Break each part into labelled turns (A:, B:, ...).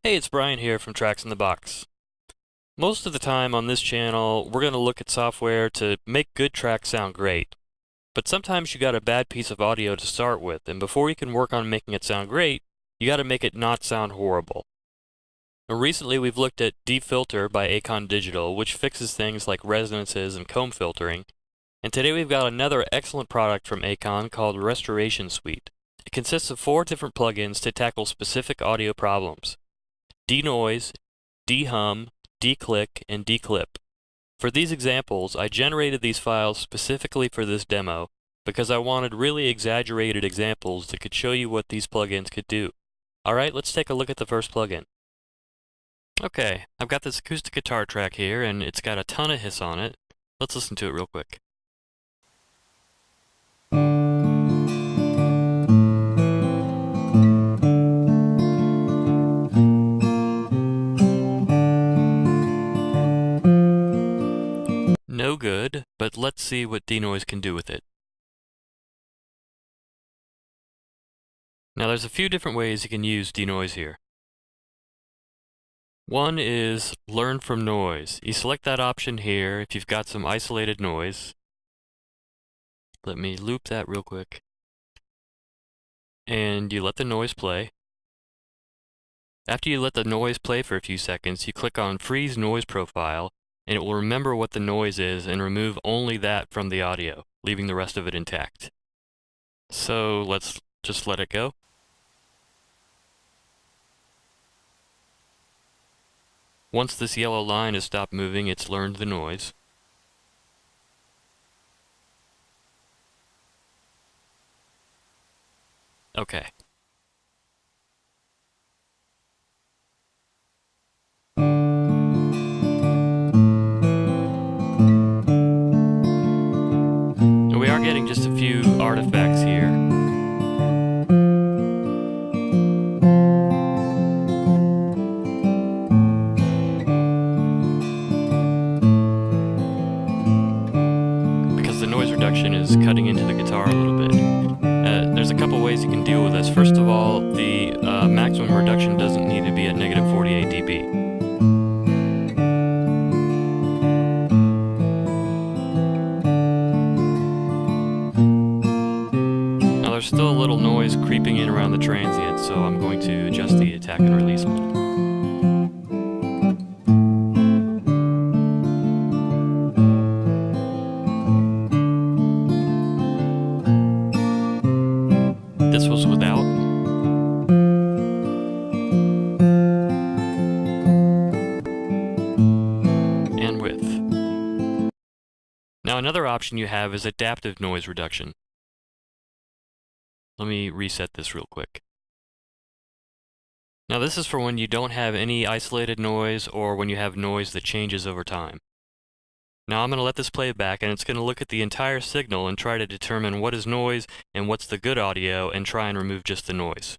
A: Hey, it's Brian here from Tracks in the Box. Most of the time on this channel, we're going to look at software to make good tracks sound great. But sometimes you got a bad piece of audio to start with, and before you can work on making it sound great, you got to make it not sound horrible. Now, recently we've looked at Defilter by Acon Digital, which fixes things like resonances and comb filtering. And today we've got another excellent product from Acon called Restoration Suite. It consists of 4 different plugins to tackle specific audio problems: denoise, dehum, declick, and declip. For these examples, I generated these files specifically for this demo because I wanted really exaggerated examples that could show you what these plugins could do. Alright, let's take a look at the first plugin. Okay, I've got this acoustic guitar track here and it's got a ton of hiss on it. Let's listen to it real quick. No good, but let's see what denoise can do with it. Now there's a few different ways you can use denoise here. One is learn from noise. You select that option here if you've got some isolated noise. Let me loop that real quick. And you let the noise play. After you let the noise play for a few seconds, you click on Freeze Noise Profile, and it will remember what the noise is and remove only that from the audio, leaving the rest of it intact. So let's just let it go. Once this yellow line has stopped moving, it's learned the noise. Okay. We are getting just a few artifacts here. Because the noise reduction is cutting into the guitar a little bit. There's a couple ways you can deal with this. First of all, the maximum reduction doesn't need to be at -48 dB. There's still a little noise creeping in around the transient, so I'm going to adjust the attack and release a little. This was without. And with. Now another option you have is adaptive noise reduction. Let me reset this real quick. Now this is for when you don't have any isolated noise or when you have noise that changes over time. Now I'm going to let this play back and it's going to look at the entire signal and try to determine what is noise and what's the good audio and try and remove just the noise.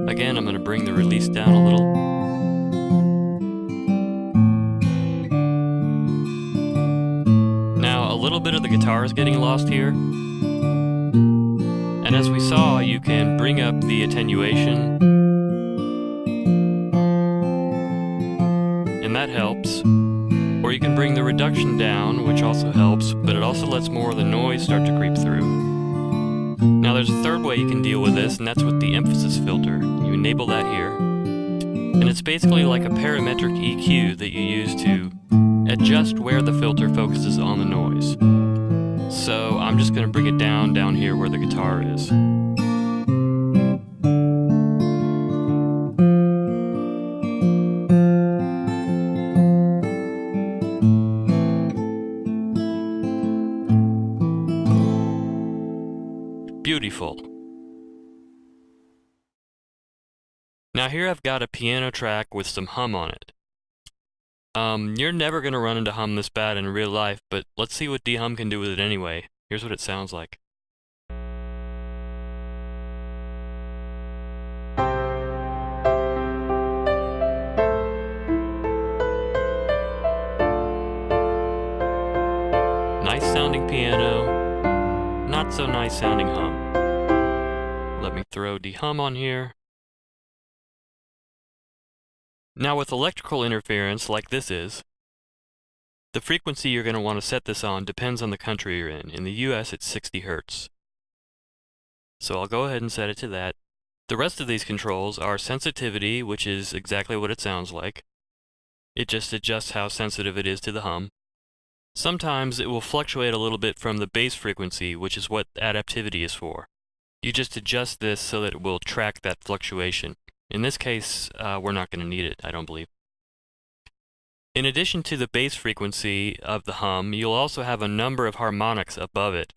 A: Again, I'm going to bring the release down a little. A little bit of the guitar is getting lost here. And as we saw, you can bring up the attenuation. And that helps. Or you can bring the reduction down, which also helps, but it also lets more of the noise start to creep through. Now there's a third way you can deal with this, and that's with the emphasis filter. You enable that here. And it's basically like a parametric EQ that you use to adjust where the filter focuses on the noise. So I'm just going to bring it down here where the guitar is. Beautiful. Now here I've got a piano track with some hum on it. You're never going to run into hum this bad in real life, but let's see what dehum can do with it anyway. Here's what it sounds like. piano, not so nice sounding hum. Let me throw de-hum on here. Now with electrical interference like this is, the frequency you're going to want to set this on depends on the country you're in. In the US it's 60 Hz. So I'll go ahead and set it to that. The rest of these controls are sensitivity, which is exactly what it sounds like. It just adjusts how sensitive it is to the hum. Sometimes it will fluctuate a little bit from the bass frequency, which is what adaptivity is for. You just adjust this so that it will track that fluctuation. In this case, we're not going to need it, I don't believe. In addition to the bass frequency of the hum, you'll also have a number of harmonics above it,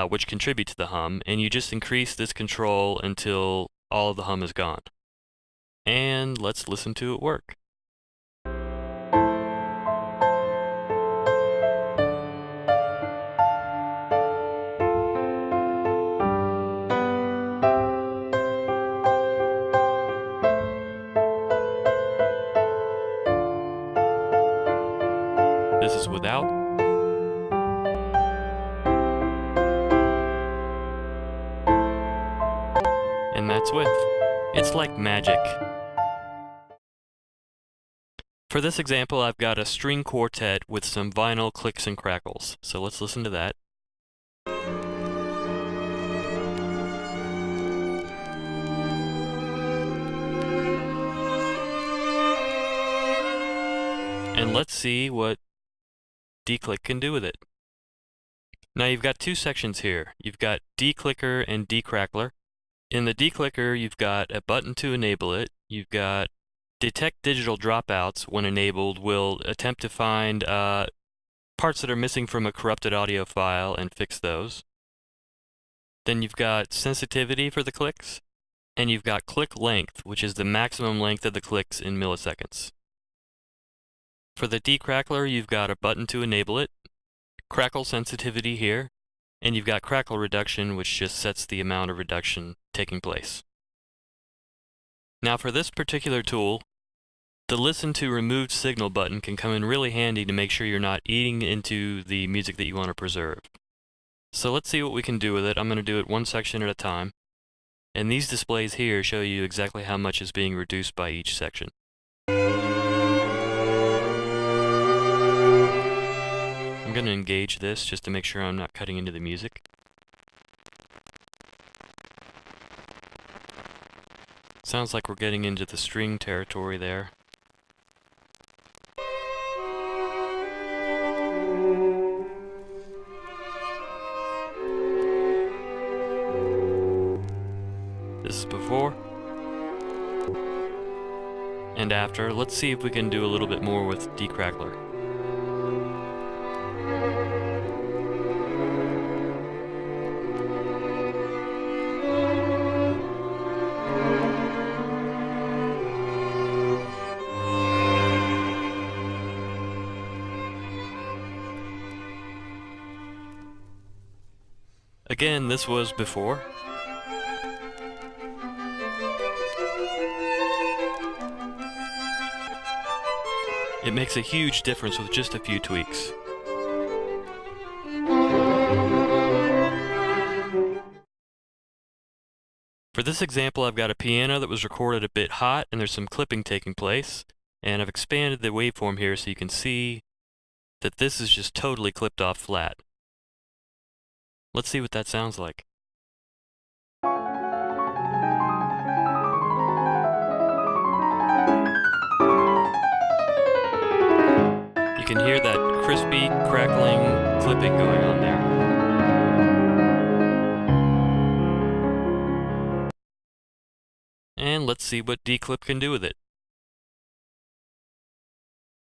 A: which contribute to the hum, and you just increase this control until all of the hum is gone. And let's listen to it work. This is without. And that's with. It's like magic. For this example, I've got a string quartet with some vinyl clicks and crackles. So let's listen to that. And let's see what D-click can do with it. Now you've got two sections here. You've got D-clicker and D-crackler. In the D-clicker, you've got a button to enable it. You've got detect digital dropouts when enabled will attempt to find parts that are missing from a corrupted audio file and fix those. Then you've got sensitivity for the clicks, and you've got click length, which is the maximum length of the clicks in milliseconds. For the D-crackler, you've got a button to enable it, crackle sensitivity here, and you've got crackle reduction, which just sets the amount of reduction taking place. Now for this particular tool, the Listen to Removed Signal button can come in really handy to make sure you're not eating into the music that you want to preserve. So let's see what we can do with it. I'm going to do it one section at a time. And these displays here show you exactly how much is being reduced by each section. I'm going to engage this just to make sure I'm not cutting into the music. Sounds like we're getting into the string territory there. This is before and after. Let's see if we can do a little bit more with D-crackler. Again, this was before. It makes a huge difference with just a few tweaks. For this example, I've got a piano that was recorded a bit hot and there's some clipping taking place, and I've expanded the waveform here so you can see that this is just totally clipped off flat. Let's see what that sounds like. You can hear that crispy, crackling, clipping going on there. And let's see what D-clip can do with it.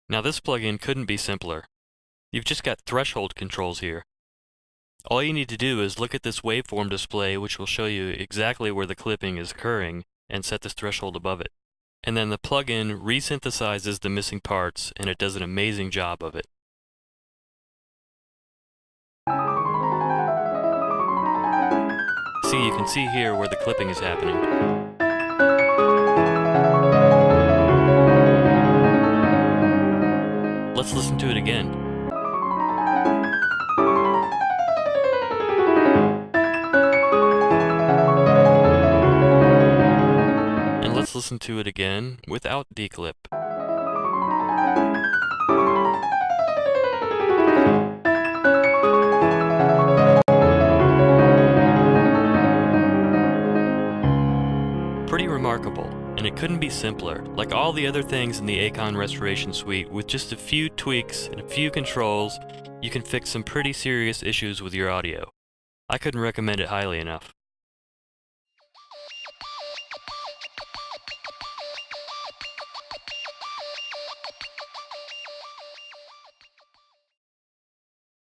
A: Now this plugin couldn't be simpler. You've just got threshold controls here. All you need to do is look at this waveform display, which will show you exactly where the clipping is occurring, and set this threshold above it. And then the plugin resynthesizes the missing parts, and it does an amazing job of it. See, you can see here where the clipping is happening. Let's listen to it again. listen to it again without declip. Pretty remarkable, and it couldn't be simpler. Like all the other things in the Acon Restoration Suite, with just a few tweaks and a few controls, you can fix some pretty serious issues with your audio. I couldn't recommend it highly enough.